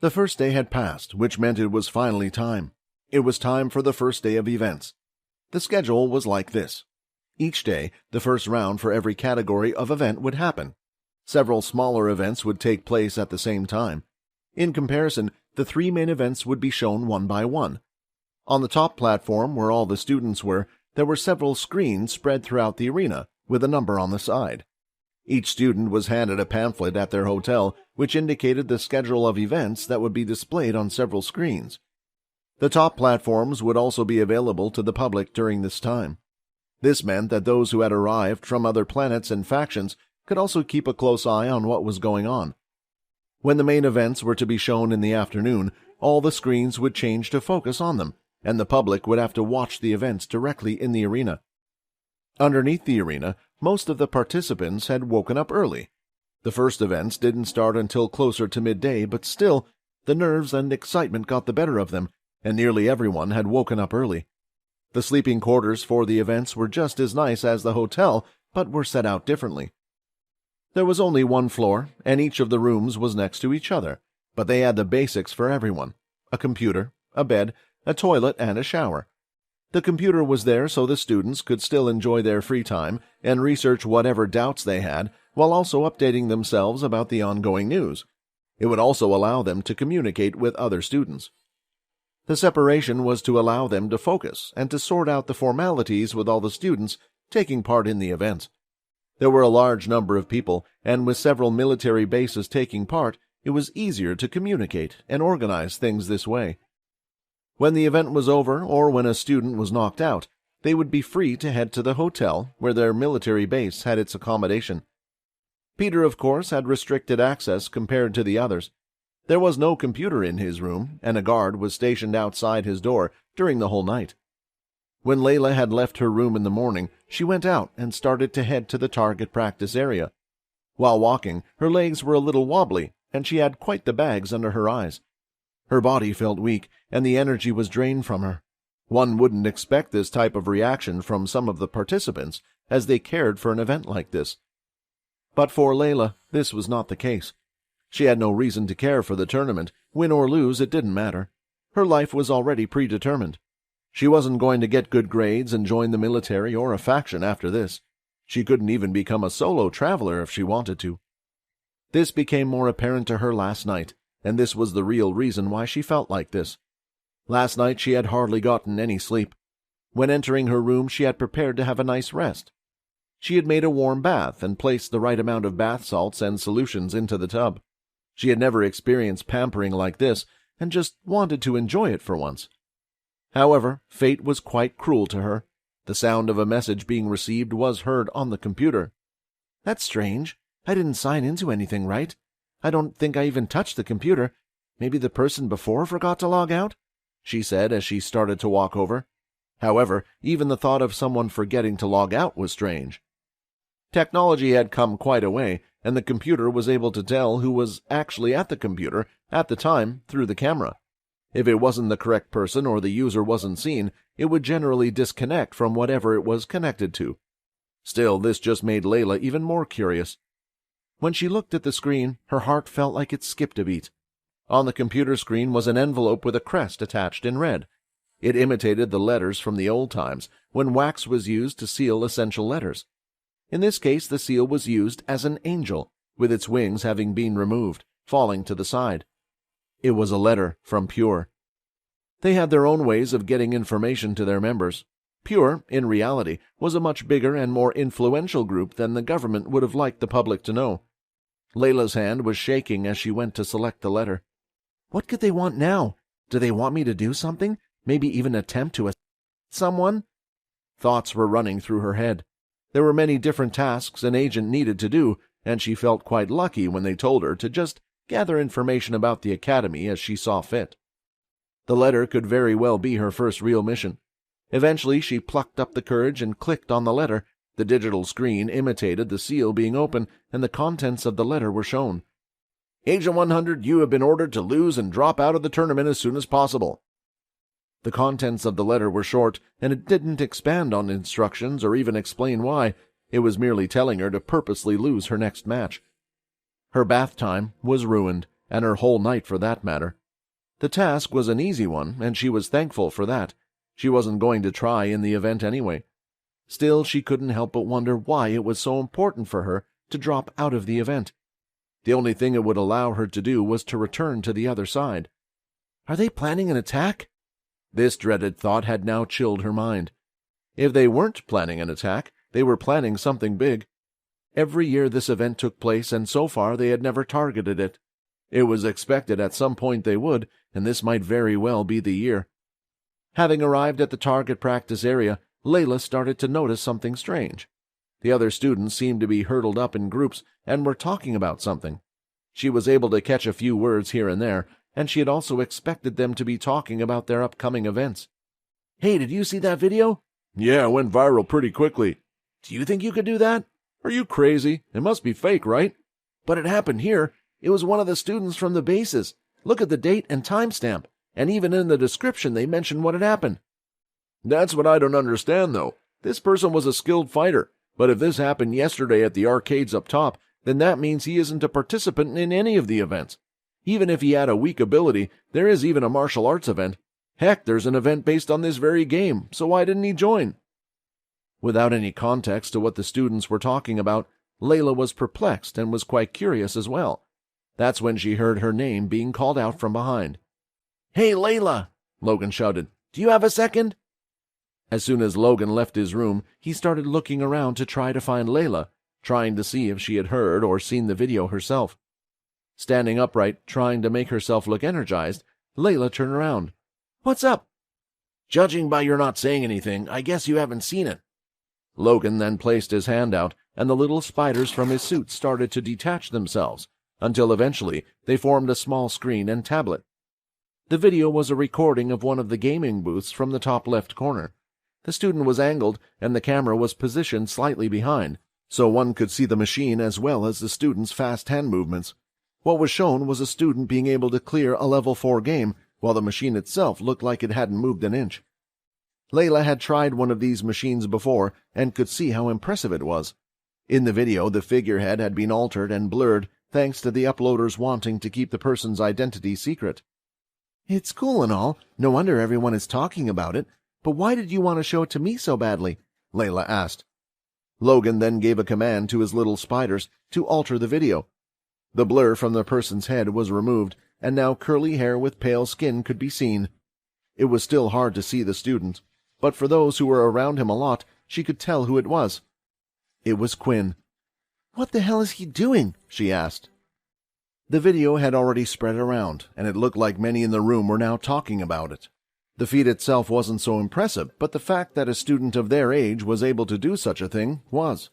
The first day had passed, which meant it was finally time. It was time for the first day of events. The schedule was like this. Each day, the first round for every category of event would happen. Several smaller events would take place at the same time. In comparison, the three main events would be shown one by one. On the top platform, where all the students were, there were several screens spread throughout the arena, with a number on the side. Each student was handed a pamphlet at their hotel, which indicated the schedule of events that would be displayed on several screens. The top platforms would also be available to the public during this time. This meant that those who had arrived from other planets and factions could also keep a close eye on what was going on. When the main events were to be shown in the afternoon, all the screens would change to focus on them, and the public would have to watch the events directly in the arena. Underneath the arena, most of the participants had woken up early. The first events didn't start until closer to midday, but still, the nerves and excitement got the better of them, and nearly everyone had woken up early. The sleeping quarters for the events were just as nice as the hotel, but were set out differently. There was only one floor, and each of the rooms was next to each other, but they had the basics for everyone: a computer, a bed, a toilet, and a shower. The computer was there so the students could still enjoy their free time and research whatever doubts they had, while also updating themselves about the ongoing news. It would also allow them to communicate with other students. The separation was to allow them to focus and to sort out the formalities with all the students taking part in the event. There were a large number of people, and with several military bases taking part, it was easier to communicate and organize things this way. When the event was over, or when a student was knocked out, they would be free to head to the hotel where their military base had its accommodation. Peter, of course, had restricted access compared to the others. There was no computer in his room, and a guard was stationed outside his door during the whole night. When Layla had left her room in the morning, she went out and started to head to the target practice area. While walking, her legs were a little wobbly, and she had quite the bags under her eyes. Her body felt weak, and the energy was drained from her. One wouldn't expect this type of reaction from some of the participants, as they cared for an event like this. But for Layla, this was not the case. She had no reason to care for the tournament. Win or lose, it didn't matter. Her life was already predetermined. She wasn't going to get good grades and join the military or a faction after this. She couldn't even become a solo traveler if she wanted to. This became more apparent to her last night, and this was the real reason why she felt like this. Last night she had hardly gotten any sleep. When entering her room, she had prepared to have a nice rest. She had made a warm bath and placed the right amount of bath salts and solutions into the tub. She had never experienced pampering like this, and just wanted to enjoy it for once. However, fate was quite cruel to her. The sound of a message being received was heard on the computer. "That's strange. I didn't sign into anything, right? I don't think I even touched the computer. Maybe the person before forgot to log out?" she said as she started to walk over. However, even the thought of someone forgetting to log out was strange. Technology had come quite a way, and the computer was able to tell who was actually at the computer at the time through the camera. If it wasn't the correct person or the user wasn't seen, it would generally disconnect from whatever it was connected to. Still, this just made Layla even more curious. When she looked at the screen, her heart felt like it skipped a beat. On the computer screen was an envelope with a crest attached in red. It imitated the letters from the old times, when wax was used to seal essential letters. In this case, the seal was used as an angel, with its wings having been removed, falling to the side. It was a letter from Pure. They had their own ways of getting information to their members. Pure, in reality, was a much bigger and more influential group than the government would have liked the public to know. Layla's hand was shaking as she went to select the letter. What could they want now? Do they want me to do something? Maybe even attempt to assist someone? Thoughts were running through her head. There were many different tasks an agent needed to do, and she felt quite lucky when they told her to just gather information about the academy as she saw fit. The letter could very well be her first real mission. Eventually, she plucked up the courage and clicked on the letter. The digital screen imitated the seal being open, and the contents of the letter were shown. "Agent 100, you have been ordered to lose and drop out of the tournament as soon as possible." The contents of the letter were short, and it didn't expand on instructions or even explain why. It was merely telling her to purposely lose her next match. Her bath time was ruined. and her whole night for that matter. The task was an easy one, and she was thankful for that. She wasn't going to try in the event anyway. Still, she couldn't help but wonder why it was so important for her to drop out of the event. The only thing it would allow her to do was to return to the other side. Are they planning an attack? This dreaded thought had now chilled her mind. If they weren't planning an attack, they were planning something big. Every year this event took place, and so far they had never targeted it. It was expected at some point they would, and this might very well be the year. Having arrived at the target practice area, Layla started to notice something strange. The other students seemed to be huddled up in groups and were talking about something. She was able to catch a few words here and there, and she had also expected them to be talking about their upcoming events. Hey, did you see that video? Yeah, it went viral pretty quickly. Do you think you could do that? Are you crazy? It must be fake, right? But it happened here. It was one of the students from the bases. Look at the date and timestamp, and even in the description they mentioned what had happened. That's what I don't understand, though. This person was a skilled fighter, but if this happened yesterday at the arcades up top, then that means he isn't a participant in any of the events. Even if he had a weak ability, there is even a martial arts event. Heck, there's an event based on this very game, so why didn't he join? Without any context to what the students were talking about, Layla was perplexed and was quite curious as well. That's when she heard her name being called out from behind. Hey, Layla! Logan shouted. Do you have a second? As soon as Logan left his room, he started looking around to try to find Layla, trying to see if she had heard or seen the video herself. Standing upright, trying to make herself look energized, Layla turned around. What's up? Judging by your not saying anything, I guess you haven't seen it. Logan then placed his hand out, and the little spiders from his suit started to detach themselves, until eventually they formed a small screen and tablet. The video was a recording of one of the gaming booths from the top left corner. The student was angled, and the camera was positioned slightly behind, so one could see the machine as well as the student's fast hand movements. What was shown was a student being able to clear a level 4 game, while the machine itself looked like it hadn't moved an inch. Layla had tried one of these machines before and could see how impressive it was. In the video, the figurehead had been altered and blurred thanks to the uploaders wanting to keep the person's identity secret. It's cool and all, no wonder everyone is talking about it, but why did you want to show it to me so badly? Layla asked. Logan then gave a command to his little spiders to alter the video. The blur from the person's head was removed, and now curly hair with pale skin could be seen. It was still hard to see the student, but for those who were around him a lot, she could tell who it was. It was Quinn. What the hell is he doing? She asked. The video had already spread around, and it looked like many in the room were now talking about it. The feat itself wasn't so impressive, but the fact that a student of their age was able to do such a thing was.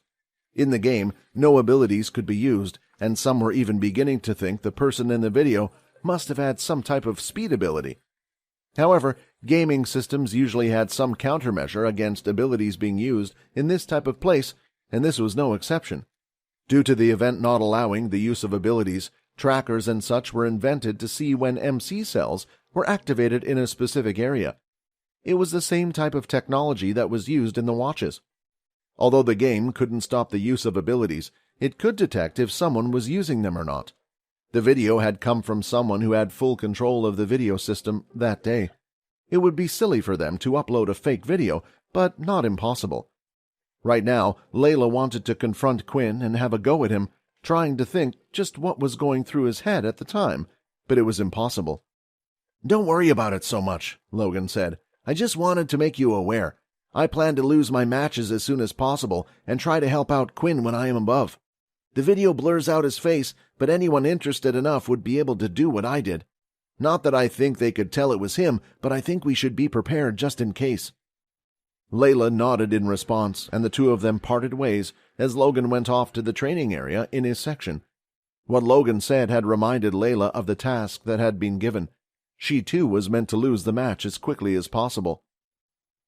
In the game, no abilities could be used, and some were even beginning to think the person in the video must have had some type of speed ability. However, gaming systems usually had some countermeasure against abilities being used in this type of place, and this was no exception. Due to the event not allowing the use of abilities, trackers and such were invented to see when MC cells were activated in a specific area. It was the same type of technology that was used in the watches. Although the game couldn't stop the use of abilities, it could detect if someone was using them or not. The video had come from someone who had full control of the video system that day. It would be silly for them to upload a fake video, but not impossible. Right now, Layla wanted to confront Quinn and have a go at him, trying to think just what was going through his head at the time, but it was impossible. Don't worry about it so much, Logan said. I just wanted to make you aware. I plan to lose my matches as soon as possible and try to help out Quinn when I am above. The video blurs out his face, but anyone interested enough would be able to do what I did. Not that I think they could tell it was him, but I think we should be prepared just in case. Layla nodded in response, and the two of them parted ways as Logan went off to the training area in his section. What Logan said had reminded Layla of the task that had been given. She too was meant to lose the match as quickly as possible.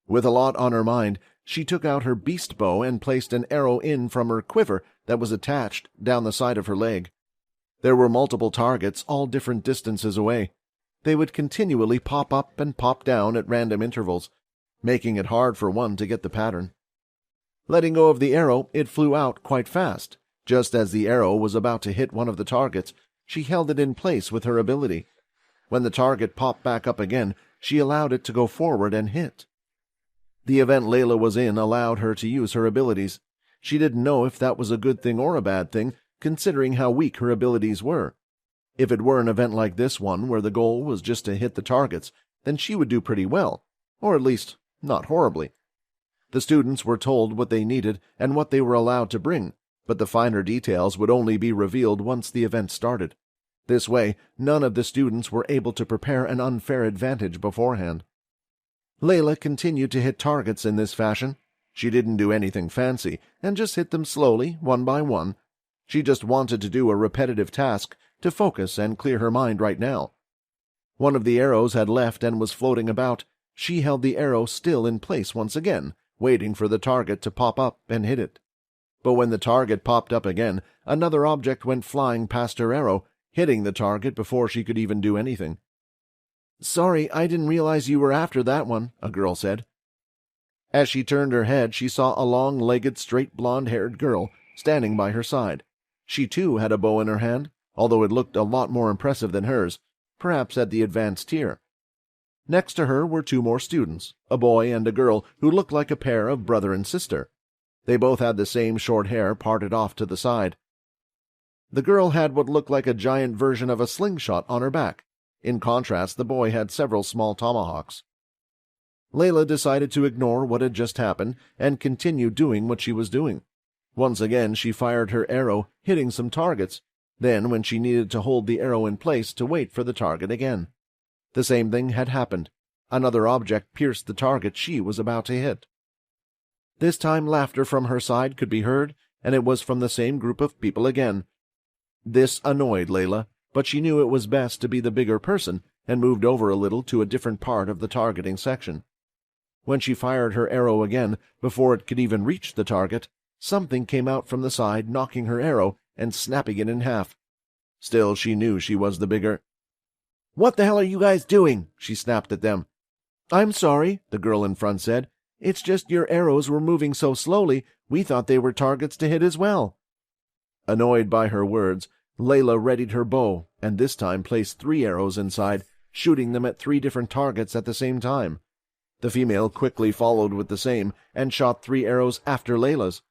With a lot on her mind, she took out her beast bow and placed an arrow in from her quiver that was attached down the side of her leg. There were multiple targets, all different distances away. They would continually pop up and pop down at random intervals, making it hard for one to get the pattern. Letting go of the arrow, it flew out quite fast. Just as the arrow was about to hit one of the targets, She held it in place with her ability. When the target popped back up again, she allowed it to go forward and hit. The event Layla was in allowed her to use her abilities. She didn't know if that was a good thing or a bad thing, considering how weak her abilities were. If it were an event like this one, where the goal was just to hit the targets, then she would do pretty well, or at least not horribly. The students were told what they needed and what they were allowed to bring, but the finer details would only be revealed once the event started. This way, none of the students were able to prepare an unfair advantage beforehand. Layla continued to hit targets in this fashion. She didn't do anything fancy, and just hit them slowly, one by one. She just wanted to do a repetitive task, to focus and clear her mind right now. One of the arrows had left and was floating about. She held the arrow still in place once again, waiting for the target to pop up and hit it. But when the target popped up again, another object went flying past her arrow, hitting the target before she could even do anything. "Sorry, I didn't realize you were after that one," a girl said. As she turned her head, she saw a long-legged, straight blonde-haired girl standing by her side. She too had a bow in her hand, although it looked a lot more impressive than hers, perhaps at the advanced tier. Next to her were two more students, a boy and a girl who looked like a pair of brother and sister. They both had the same short hair parted off to the side. The girl had what looked like a giant version of a slingshot on her back. In contrast, the boy had several small tomahawks. Layla decided to ignore what had just happened and continue doing what she was doing. Once again, she fired her arrow, hitting some targets. Then, when she needed to hold the arrow in place, to wait for the target again. The same thing had happened. Another object pierced the target she was about to hit. This time laughter from her side could be heard, and it was from the same group of people again. This annoyed Layla, but she knew it was best to be the bigger person and moved over a little to a different part of the targeting section. When she fired her arrow again, before it could even reach the target, something came out from the side, knocking her arrow and snapping it in half. Still, she knew she was the bigger. "What the hell are you guys doing?" she snapped at them. "I'm sorry," the girl in front said. "It's just your arrows were moving so slowly, we thought they were targets to hit as well." Annoyed by her words, Layla readied her bow, and this time placed 3 arrows inside, shooting them at 3 different targets at the same time. The female quickly followed with the same, and shot 3 arrows after Layla's.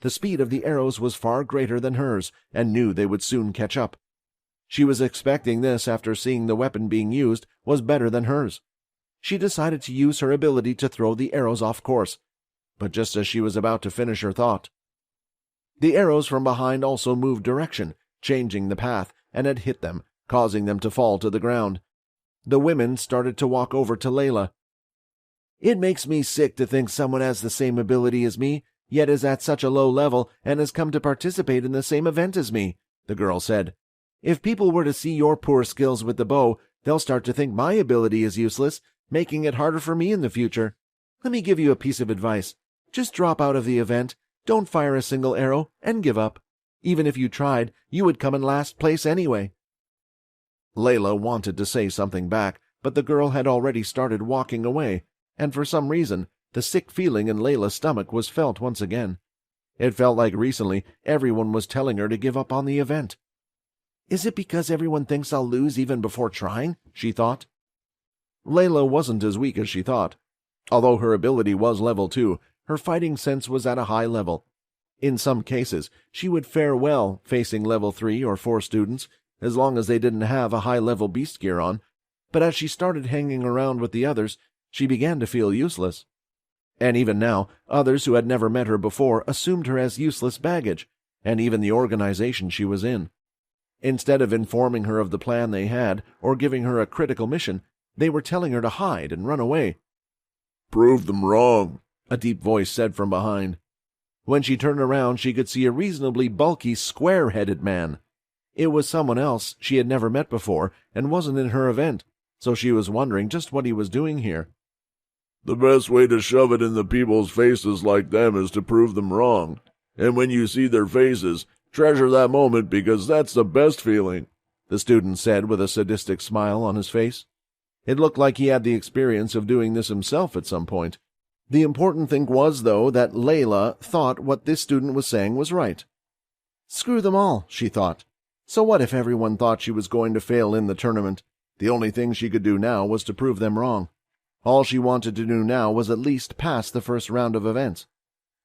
The speed of the arrows was far greater than hers, and knew they would soon catch up. She was expecting this after seeing the weapon being used was better than hers. She decided to use her ability to throw the arrows off course, but just as she was about to finish her thought, the arrows from behind also moved direction, changing the path, and had hit them, causing them to fall to the ground. The women started to walk over to Layla. "It makes me sick to think someone has the same ability as me, yet is at such a low level and has come to participate in the same event as me," the girl said. "If people were to see your poor skills with the bow, they'll start to think my ability is useless, making it harder for me in the future. Let me give you a piece of advice. Just drop out of the event, don't fire a single arrow, and give up. Even if you tried, you would come in last place anyway." Layla wanted to say something back, but the girl had already started walking away, and for some reason, the sick feeling in Layla's stomach was felt once again. It felt like recently everyone was telling her to give up on the event. "Is it because everyone thinks I'll lose even before trying?" she thought. Layla wasn't as weak as she thought. Although her ability was level 2, her fighting sense was at a high level. In some cases, she would fare well facing level 3 or 4 students, as long as they didn't have a high-level beast gear on, but as she started hanging around with the others, she began to feel useless. And even now, others who had never met her before assumed her as useless baggage, and even the organization she was in. Instead of informing her of the plan they had or giving her a critical mission, they were telling her to hide and run away. "Prove them wrong," a deep voice said from behind. When she turned around, she could see a reasonably bulky, square-headed man. It was someone else she had never met before and wasn't in her event, so she was wondering just what he was doing here. "The best way to shove it in the people's faces like them is to prove them wrong. And when you see their faces, treasure that moment because that's the best feeling," the student said with a sadistic smile on his face. It looked like he had the experience of doing this himself at some point. The important thing was, though, that Layla thought what this student was saying was right. "Screw them all," she thought. So what if everyone thought she was going to fail in the tournament? The only thing she could do now was to prove them wrong. All she wanted to do now was at least pass the first round of events.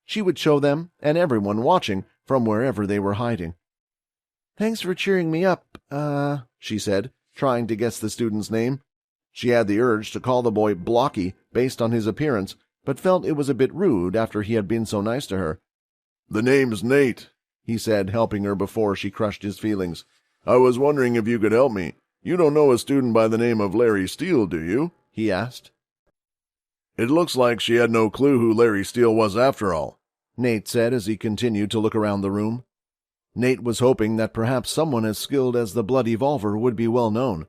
She would show them and everyone watching from wherever they were hiding. "Thanks for cheering me up, she said, trying to guess the student's name. She had the urge to call the boy Blocky based on his appearance, but felt it was a bit rude after he had been so nice to her. "The name's Nate," he said, helping her before she crushed his feelings. "I was wondering if you could help me. You don't know a student by the name of Larry Steele, do you?" he asked. "It looks like she had no clue who Larry Steele was after all," Nate said as he continued to look around the room. Nate was hoping that perhaps someone as skilled as the Blood Evolver would be well known,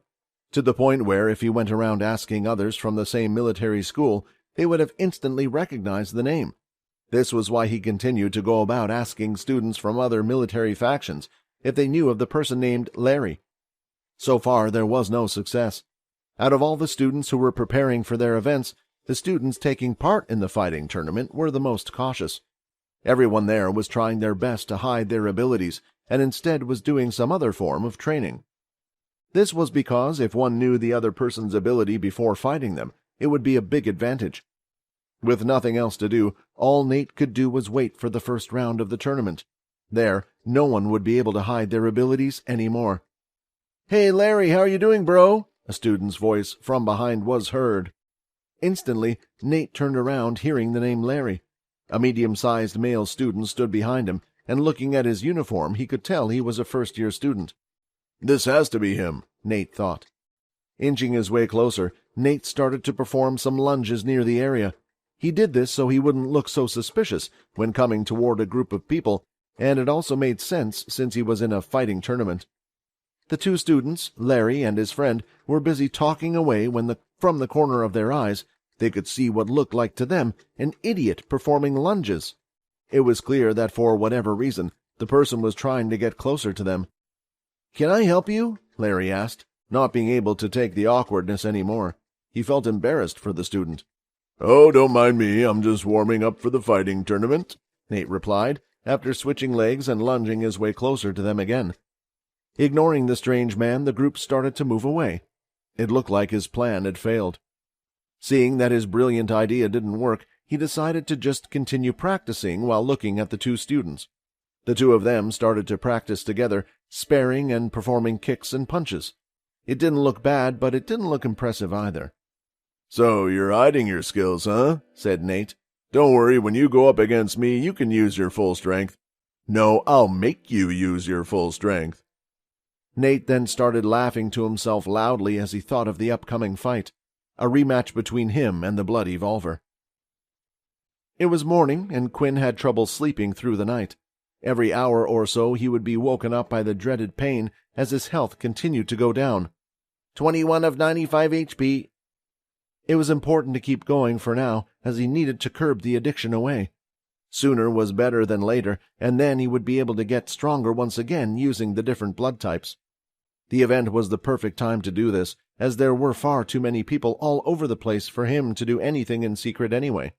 to the point where if he went around asking others from the same military school, they would have instantly recognized the name. This was why he continued to go about asking students from other military factions if they knew of the person named Larry. So far, there was no success. Out of all the students who were preparing for their events, the students taking part in the fighting tournament were the most cautious. Everyone there was trying their best to hide their abilities and instead was doing some other form of training. This was because if one knew the other person's ability before fighting them, it would be a big advantage. With nothing else to do, all Nate could do was wait for the first round of the tournament. There, no one would be able to hide their abilities anymore. "Hey, Larry, how are you doing, bro?" A student's voice from behind was heard. Instantly, Nate turned around, hearing the name Larry. A medium-sized male student stood behind him, and looking at his uniform, he could tell he was a first-year student. "This has to be him," Nate thought. Inching his way closer, Nate started to perform some lunges near the area. He did this so he wouldn't look so suspicious when coming toward a group of people, and it also made sense since he was in a fighting tournament. The two students, Larry and his friend, were busy talking away when from the corner of their eyes they could see what looked like to them an idiot performing lunges. It was clear that for whatever reason, the person was trying to get closer to them. "Can I help you?" Larry asked, not being able to take the awkwardness anymore. He felt embarrassed for the student. "Oh, don't mind me, I'm just warming up for the fighting tournament," Nate replied, after switching legs and lunging his way closer to them again. Ignoring the strange man, the group started to move away. It looked like his plan had failed. Seeing that his brilliant idea didn't work, he decided to just continue practicing while looking at the two students. The two of them started to practice together, sparring and performing kicks and punches. It didn't look bad, but it didn't look impressive either. "So you're hiding your skills, huh?" said Nate. "Don't worry, when you go up against me, you can use your full strength." "No, I'll make you use your full strength." Nate then started laughing to himself loudly as he thought of the upcoming fight, a rematch between him and the Blood Evolver. It was morning, and Quinn had trouble sleeping through the night. Every hour or so he would be woken up by the dreaded pain as his health continued to go down. 21 of 95 HP. It was important to keep going for now, as he needed to curb the addiction away. Sooner was better than later, and then he would be able to get stronger once again using the different blood types. The event was the perfect time to do this, as there were far too many people all over the place for him to do anything in secret anyway.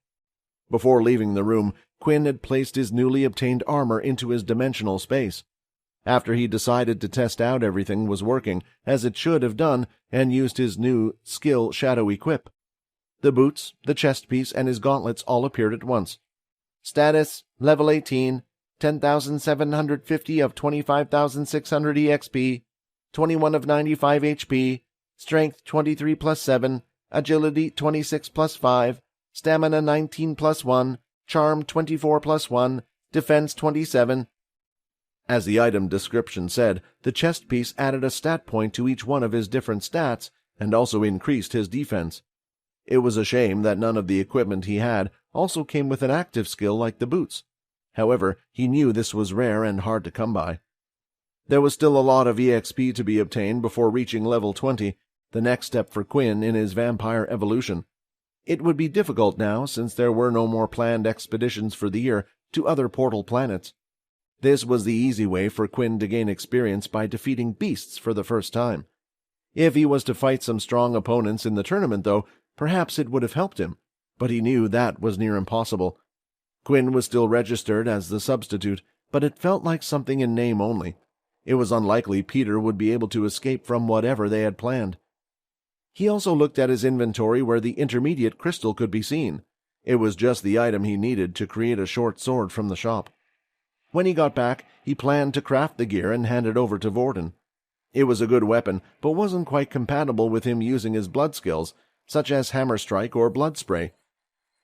Before leaving the room, Quinn had placed his newly obtained armor into his dimensional space. After he decided to test out everything was working, as it should have done, and used his new skill Shadow Equip. The boots, the chest piece, and his gauntlets all appeared at once. Status, level 18, 10,750 of 25,600 EXP, 21 of 95 HP, strength 23 plus 7, agility 26 plus 5, stamina 19 plus 1, charm 24 plus 1, defense 27. As the item description said, the chest piece added a stat point to each one of his different stats and also increased his defense. It was a shame that none of the equipment he had also came with an active skill like the boots. However, he knew this was rare and hard to come by. There was still a lot of EXP to be obtained before reaching level 20, the next step for Quinn in his vampire evolution. It would be difficult now since there were no more planned expeditions for the year to other portal planets. This was the easy way for Quinn to gain experience by defeating beasts for the first time. If he was to fight some strong opponents in the tournament, though, perhaps it would have helped him, but he knew that was near impossible. Quinn was still registered as the substitute, but it felt like something in name only. It was unlikely Peter would be able to escape from whatever they had planned. He also looked at his inventory where the intermediate crystal could be seen. It was just the item he needed to create a short sword from the shop. When he got back, he planned to craft the gear and hand it over to Vorden. It was a good weapon, but wasn't quite compatible with him using his blood skills, such as hammer strike or blood spray.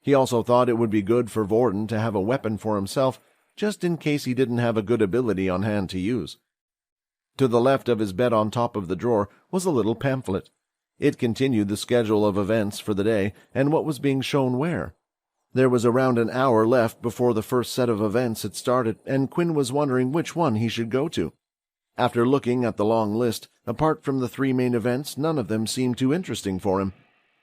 He also thought it would be good for Vorden to have a weapon for himself, just in case he didn't have a good ability on hand to use. To the left of his bed on top of the drawer was a little pamphlet. It continued the schedule of events for the day and what was being shown where. There was around an hour left before the first set of events had started, and Quinn was wondering which one he should go to. After looking at the long list, apart from the 3 main events, none of them seemed too interesting for him.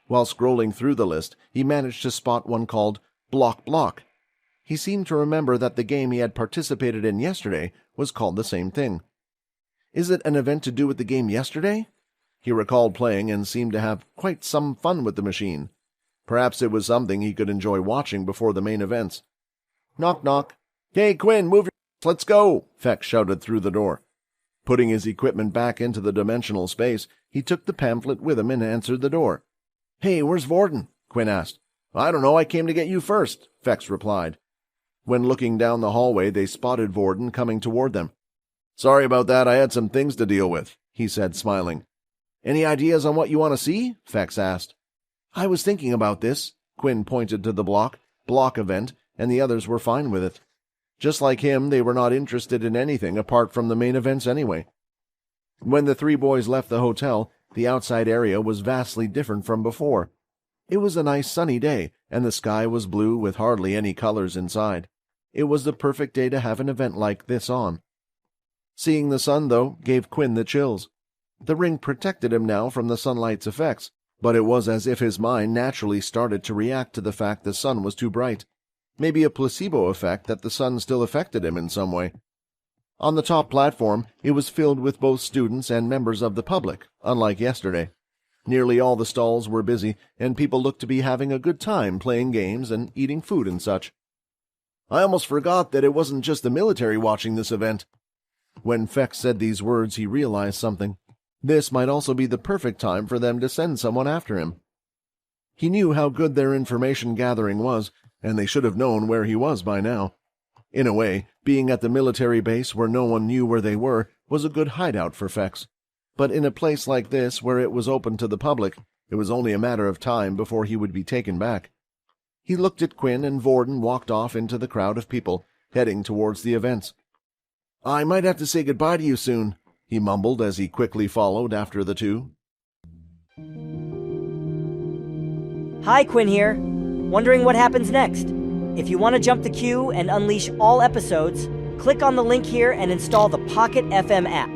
While scrolling through the list, he managed to spot one called Block Block. He seemed to remember that the game he had participated in yesterday was called the same thing. Is it an event to do with the game yesterday? He recalled playing and seemed to have quite some fun with the machine. Perhaps it was something he could enjoy watching before the main events. Knock, knock. "Hey, Quinn, move your let's go," Fex shouted through the door. Putting his equipment back into the dimensional space, he took the pamphlet with him and answered the door. "Hey, where's Vorden?" Quinn asked. "I don't know, I came to get you first," Fex replied. When looking down the hallway, they spotted Vorden coming toward them. "Sorry about that, I had some things to deal with," he said, smiling. "Any ideas on what you want to see?" Fex asked. "I was thinking about this." Quinn pointed to the block event, and the others were fine with it. Just like him, they were not interested in anything apart from the main events anyway. When the 3 boys left the hotel, the outside area was vastly different from before. It was a nice sunny day, and the sky was blue with hardly any colors inside. It was the perfect day to have an event like this on. Seeing the sun, though, gave Quinn the chills. The ring protected him now from the sunlight's effects, but it was as if his mind naturally started to react to the fact the sun was too bright. Maybe a placebo effect that the sun still affected him in some way. On the top platform, it was filled with both students and members of the public, unlike yesterday. Nearly all the stalls were busy, and people looked to be having a good time playing games and eating food and such. "I almost forgot that it wasn't just the military watching this event." When Fex said these words, he realized something. This might also be the perfect time for them to send someone after him. He knew how good their information gathering was, and they should have known where he was by now. In a way, being at the military base where no one knew where they were was a good hideout for Fex. But in a place like this, where it was open to the public, it was only a matter of time before he would be taken back. He looked at Quinn, and Vorden walked off into the crowd of people, heading towards the events. "I might have to say goodbye to you soon," he mumbled as he quickly followed after the 2. Hi, Quinn here. Wondering what happens next? If you want to jump the queue and unleash all episodes, click on the link here and install the Pocket FM app.